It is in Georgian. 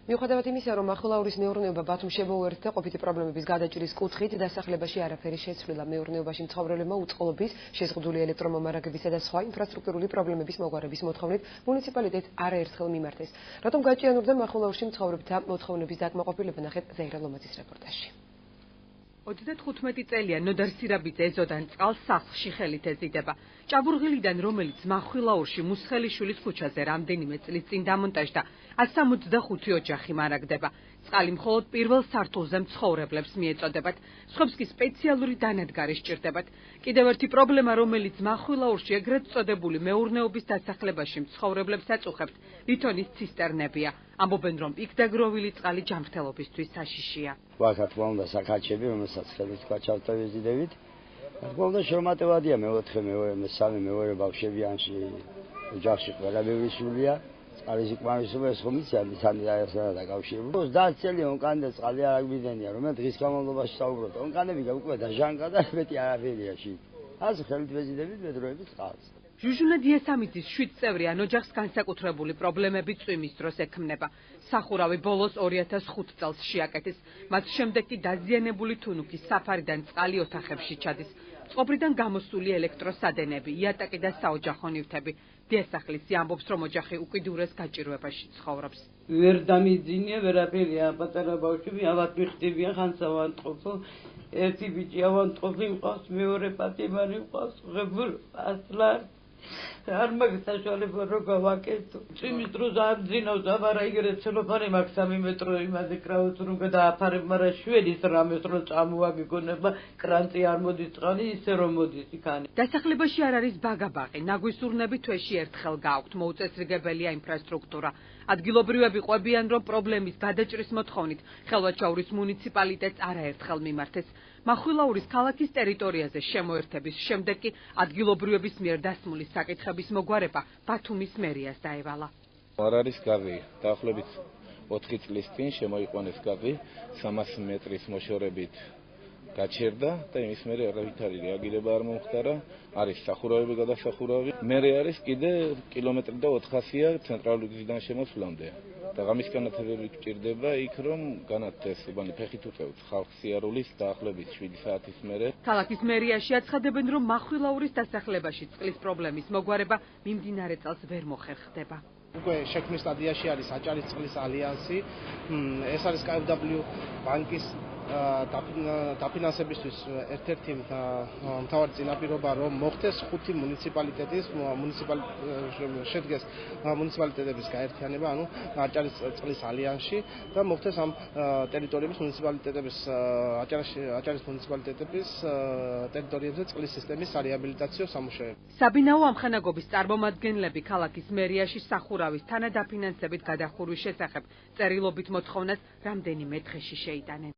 მიუხედავად იმისა, რომ მახვილაურის მეურნეობა ბათუმს შემოუერთდა ყოფითი პრობლემების გადაჭრის კუთხით, დასახლებაში არაფერი შეცვლილა. მეურნეობაში მცხოვრებლებმა უწყლობის, შეზღუდული ელექტრომომარაგებისა და სხვა ინფრასტრუქტურული პრობლემების მოგვარების მოთხოვნით მუნიციპალიტეტს არაერთხელ მიმართეს. რატომ გაჭიანურდა მახვილაურში მცხოვრებთა მოთხოვნების დაკმაყოფილება, ნახეთ ზეირა ლომაძის რეპორტაჟში. 35 წელია ნოდარ სირაბიძე ეზოდან წყალს სახლში ხელით ეზიდება. ჭაბურღილიდან, რომელიც მახვილაურში მუსხელიშვილის ქუჩაზე რამდენიმე წლის წინ დამონტაჟდა, 165 ოჯახი მარაგდება. წყალი მხოლოდ პირველ სართულზე მცხოვრებლებს მიეწოდებათ, სხვებს კი სპეციალური დანადგარი სჭირდებათ. კიდევ ერთი პრობლემა, რომელიც მახვილაურში ეგრეთ წოდებული მეურნეობის დასახლებაში მცხოვრებლებს აწუხებს, ლითონის ცისტერნებია. ამბობენ, რომ იქ დაგროვილი წყალი ჯანმრთელობისთვის საშიშია. რა თქმა უნდა, საქაჩები, რომელსაც ხელით გვაჩავთავიზიდებით. რა თქმა უნდა, შემატევადია მე-4, მე-2, მე-3, მე-2 ბავშვებიანში, ოჯახში ყველა ბევრი სულია. წყალის უკმარისობა ეს ხომ იცი სანიტარიასთან დაკავშირებული. 30 წელია ონკანდა წყალი არ აგვიძენია, რომ მე დღის განმავლობაში საუბრობ. ონკანები უკვე დაჟანგა და მეტი არაფერია შიგ. ასე ხელით ვეზიდებით მედროების წყალს. ჟუჟუნა დიასამიძის 7 წევრი ან ოჯახს განსაკუთრებული პრობლემები წვიმის დროს ექმნება. სახურავი ბოლოს 2005 წელს შეაკეთეს. მას შემდეგ კი დაზიანებული თუნუქის საფარიდან წყალი ოთახებში ჩადის. წყობრიდან გამოსული ელექტროსადენები, იატაკი და საოჯახო ნივთები. დიასახლისი ამბობს, რომ ოჯახი უკიდურეს გაჭირვებაში ცხოვრობს. ვერ დამიძინია ვერაფერია, პატარა ბავშვები ავად მიხდებიან ხანს ავანტყოფო. ერთი ბიჭი ავანტყოფი მყავს, მეორე პატიმარი მყავს, ღებულ ასლარ. არ მაქვს საშუალება რომ გავაკეთო. წვიმის დროს არ მძინავს, აბარა იგივე ცელოფანი მაქვს 3 მეტრო იმაზე კრავოთ რომ გადააფარებ, მაგრამ შვედის რამეს რომ წამოაგიგონება, კრანტი არ მოდის წყალი, ისე რომ მოდის იქანი. დასახლებაში არ არის ბაგაბაღი, ნაგვისურნები თვეში ერთხელ გააქვთ, მოუწესრიგებელია ინფრასტრუქტურა. ადგილობრივები ყვებიან, რომ პრობლემის გადაჭრის მოთხოვნით ხელვაჩაურის მუნიციპალიტეტს არაერთხელ მიმართეს. მახვილაურის ქალაქის ტერიტორიაზე შემოერთების შემდეგ კი ადგილობრივების მიერ დასმული საკითხების მოგვარება ბათუმის მერიას დაევალა. არ არის გაზი, დაახლოებით 4 წლის წინ შემოიყვანეს გაზი 300 მეტრის მოშორებით გაჩერდა და იმის მერე არავითარი რეაგირება არ მომხდარა. არის სახურავები გადასახურავი. მერე არის კიდე კილომეტრი და 400-ია ცენტრალური გზიდან შემოსვლამდე. და ღამის განათებები გჭირდება იქ რომ განათდეს, უბანი ფეხით უწევთ ხალხს სიარულის დაახლოებით 7 საათის მერე. ქალაქის მერიაში აცხადებენ, რომ მახვილაურის დასახლებაში წყლის პრობლემის მოგვარება მიმდინარე წელს ვერ მოხერხდება. უკვე შექმნის სტადიაში არის აჭარის წყლის ალიანსი. ეს არის KfW ბანკის დაფინანსებისთვის ერთ-ერთი მთავარი წინაპირობა, რომ მოხდეს 5 მუნიციპალიტეტის შედგეს მუნიციპალიტეტების გაერთიანება, ანუ აჭარის წყლის ალიანსში და მოხდეს ამ ტერიტორიების მუნიციპალიტეტების აჭარის მუნიციპალიტეტების ტერიტორიებზე წყლის სისტემის რეაბილიტაციო სამუშაოები. საბინაო ამხანაგობის წარმომადგენლები ქალაქის მერიაში სახურავის თანადაფინანსებით გადახურვის შესახებ წერილობით მოთხოვნას რამდენიმე დღეში შეიტანენ.